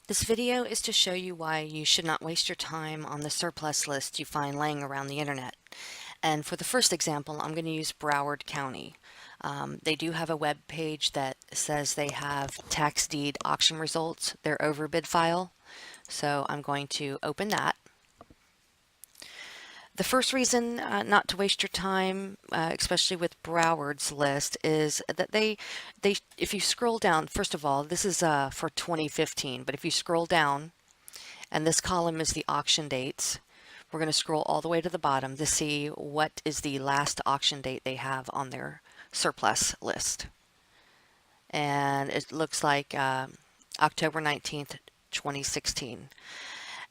This video is to show you why you should not waste your time on the surplus list you find laying around the internet. And for the first example, I'm going to use Broward County. They do have a web page that says they have tax deed auction results, their overbid file. So I'm going to open that. The first reason not to waste your time, especially with Broward's list, is that if you scroll down, first of all, this is for 2015, but if you scroll down, and this column is the auction dates, we're going to scroll all the way to the bottom to see what is the last auction date they have on their surplus list. And it looks like October 19th, 2016.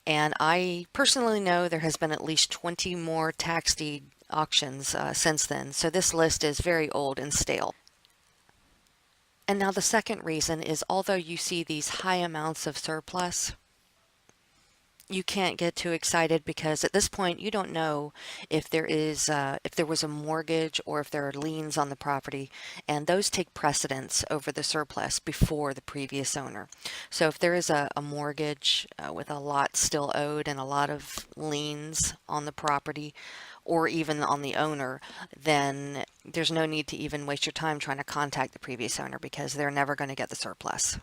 And I personally know there has been at least 20 more tax deed auctions since then, so this list is very old and stale. And now the second reason is, although you see these high amounts of surplus, you can't get too excited because at this point you don't know if there was a mortgage or if there are liens on the property, and those take precedence over the surplus before the previous owner. So if there is a mortgage with a lot still owed and a lot of liens on the property or even on the owner, then there's no need to even waste your time trying to contact the previous owner because they're never going to get the surplus.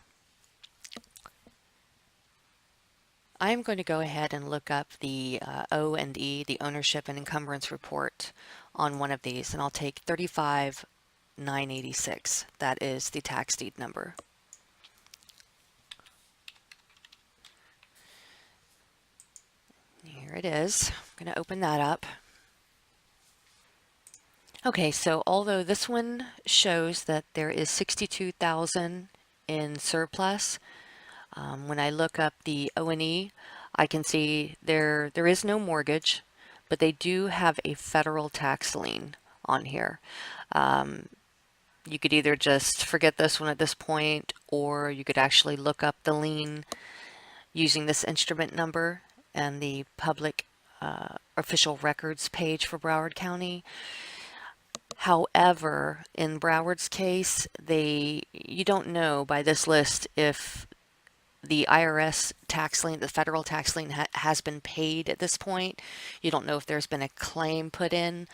I'm going to go ahead and look up the O&E, the Ownership and Encumbrance Report on one of these, and I'll take 35986. That is the tax deed number. Here it is. I'm going to open that up. Okay, so although this one shows that there is $62,000 in surplus, when I look up the O&E, I can see there is no mortgage, but they do have a federal tax lien on here. You could either just forget this one at this point, or you could actually look up the lien using this instrument number and the public official records page for Broward County. However, in Broward's case, you don't know by this list if the IRS tax lien, the federal tax lien has been paid at this point. You don't know if there's been a claim put in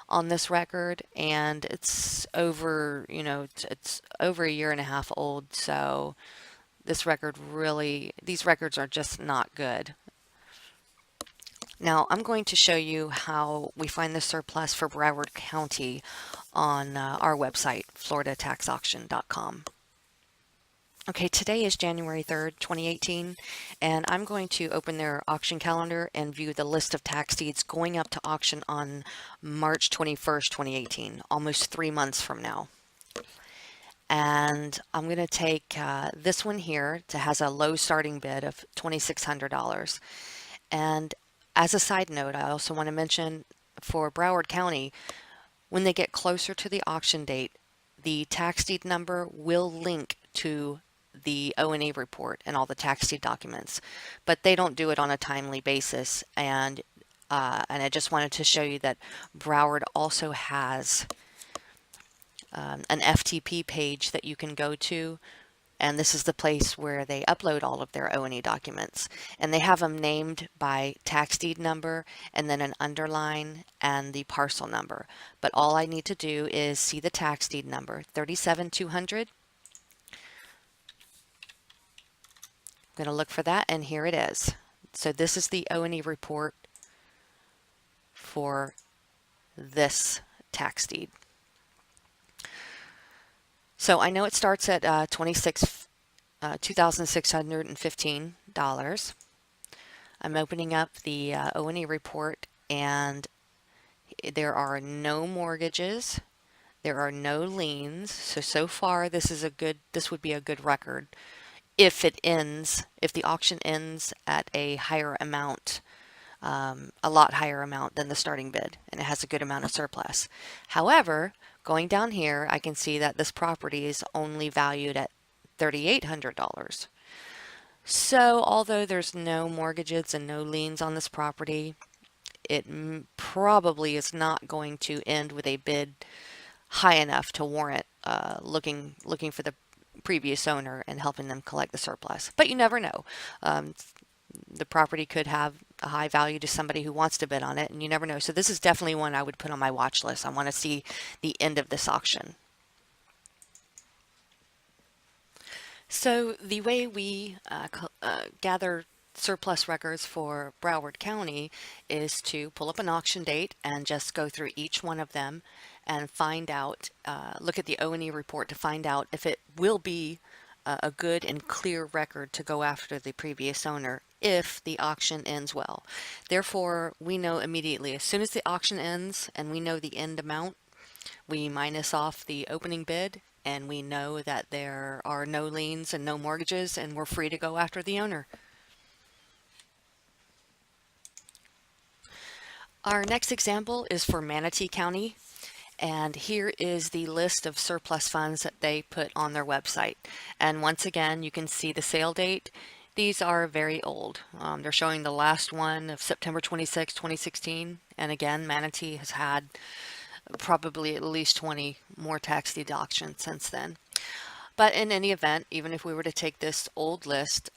on this record, and it's over, it's over a year and a half old. So these records are just not good. Now I'm going to show you how we find the surplus for Broward County on our website, floridataxauction.com. Okay, today is January 3rd, 2018, and I'm going to open their auction calendar and view the list of tax deeds going up to auction on March 21st, 2018, almost 3 months from now. And I'm going to take this one here that has a low starting bid of $2,600. And as a side note, I also want to mention for Broward County, when they get closer to the auction date, the tax deed number will link to the O&E report and all the tax deed documents, but they don't do it on a timely basis. And I just wanted to show you that Broward also has an FTP page that you can go to, and this is the place where they upload all of their O&E documents, and they have them named by tax deed number and then an underline and the parcel number. But all I need to do is see the tax deed number, 37200. I'm going to look for that, and here it is. So this is the O&E report for this tax deed. So I know it starts at $2,615. I'm opening up the O&E report, and there are no mortgages. There are no liens. So far this would be a good record. If the auction ends at a higher amount, a lot higher amount than the starting bid, and it has a good amount of surplus. However, going down here, I can see that this property is only valued at $3,800. So although there's no mortgages and no liens on this property, it probably is not going to end with a bid high enough to warrant looking for the previous owner and helping them collect the surplus. But you never know. Um, the property could have a high value to somebody who wants to bid on it, and you never know. So this is definitely one I would put on my watch list. I want to see the end of this auction. So the way we gather surplus records for Broward County is to pull up an auction date and just go through each one of them and find out, look at the O&E report to find out if it will be a good and clear record to go after the previous owner if the auction ends well. Therefore, we know immediately as soon as the auction ends and we know the end amount, we minus off the opening bid and we know that there are no liens and no mortgages and we're free to go after the owner. Our next example is for Manatee County, and here is the list of surplus funds that they put on their website. And once again, you can see the sale date. These are very old. They're showing the last one of September 26, 2016. And again, Manatee has had probably at least 20 more tax deed auctions since then. But in any event, even if we were to take this old list,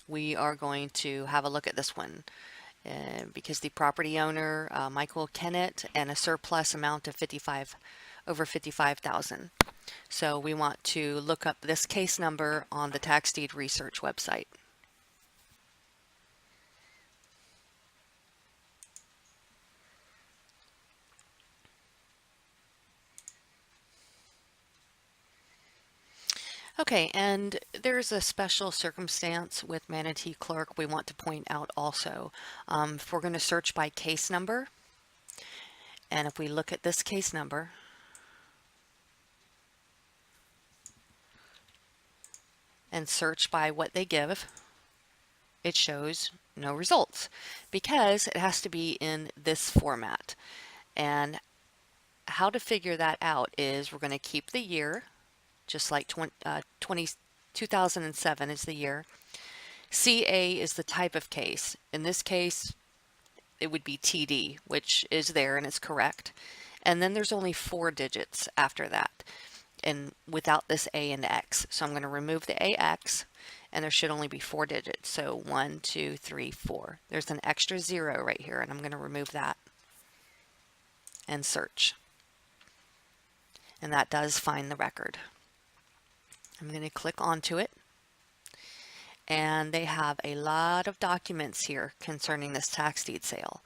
we are going to have a look at this one. Because the property owner, Michael Kennett, and a surplus amount of over 55,000. So we want to look up this case number on the Tax Deed Research website. Okay, and there's a special circumstance with Manatee Clerk we want to point out also. If we're going to search by case number, and if we look at this case number, and search by what they give, it shows no results because it has to be in this format. And how to figure that out is we're going to keep the year, just like 2007 is the year. CA is the type of case. In this case, it would be TD, which is there and it's correct. And then there's only 4 digits after that, and without this A and X. So I'm going to remove the AX, and there should only be 4 digits. So 1, 2, 3, 4. There's an extra 0 right here, and I'm going to remove that and search. And that does find the record. I'm going to click onto it, and they have a lot of documents here concerning this tax deed sale.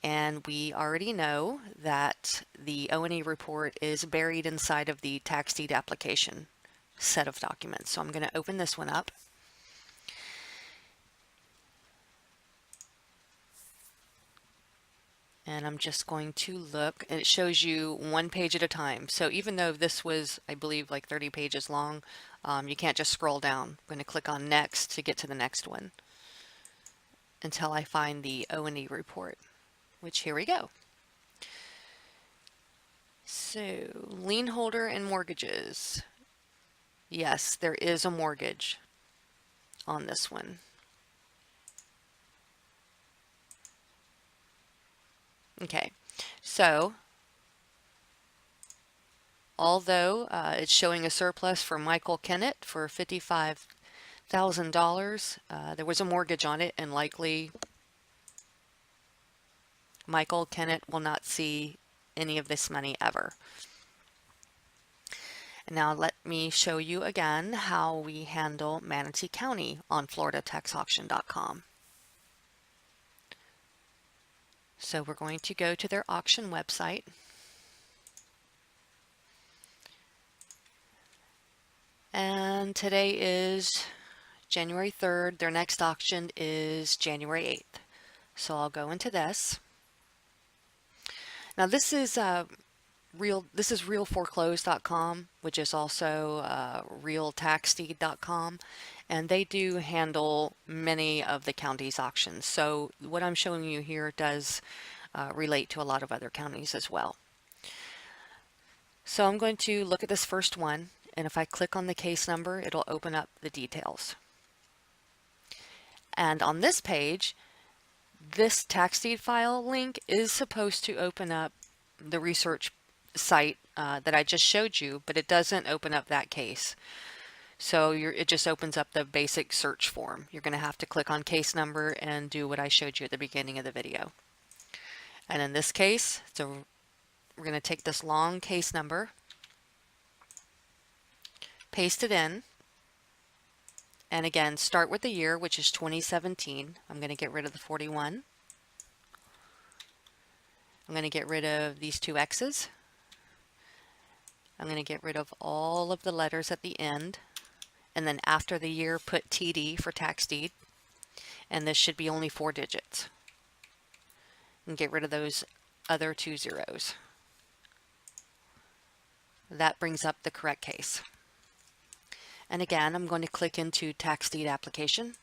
And we already know that the O&E report is buried inside of the tax deed application set of documents. So I'm going to open this one up. And I'm just going to look, and it shows you 1 page at a time. So even though this was, I believe, like 30 pages long, you can't just scroll down. I'm going to click on next to get to the next one until I find the O&E report, which here we go. So lien holder and mortgages. Yes, there is a mortgage on this one. Okay, so although it's showing a surplus for Michael Kennett for $55,000, there was a mortgage on it, and likely Michael Kennett will not see any of this money ever. Now let me show you again how we handle Manatee County on FloridaTaxAuction.com. So we're going to go to their auction website. And today is January 3rd. Their next auction is January 8th. So I'll go into this. Now this is realforeclose.com, which is also realtaxdeed.com, and they do handle many of the county's auctions. So what I'm showing you here does relate to a lot of other counties as well. So I'm going to look at this first one, and if I click on the case number, it'll open up the details. And on this page, this tax deed file link is supposed to open up the research site that I just showed you, but it doesn't open up that case. So it just opens up the basic search form. You're going to have to click on case number and do what I showed you at the beginning of the video. And in this case, so we're going to take this long case number, paste it in, and again, start with the year, which is 2017. I'm going to get rid of the 41. I'm going to get rid of these two X's. I'm going to get rid of all of the letters at the end. And then after the year, put TD for tax deed. And this should be only 4 digits. And get rid of those other 2 zeros. That brings up the correct case. And again, I'm going to click into tax deed application.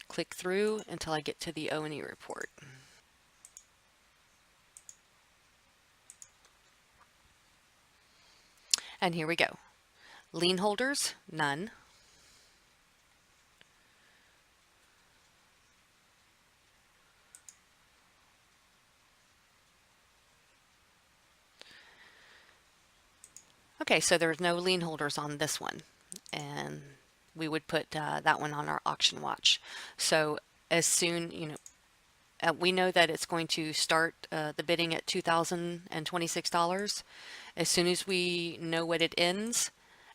Click through until I get to the O&E report. And here we go. Lien holders, none. Okay, so there's no lien holders on this one, and we would put that one on our auction watch. So as soon, we know that it's going to start the bidding at $2,026. As soon as we know what it ends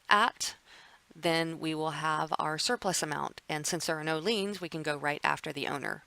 at, then we will have our surplus amount. And since there are no liens, we can go right after the owner.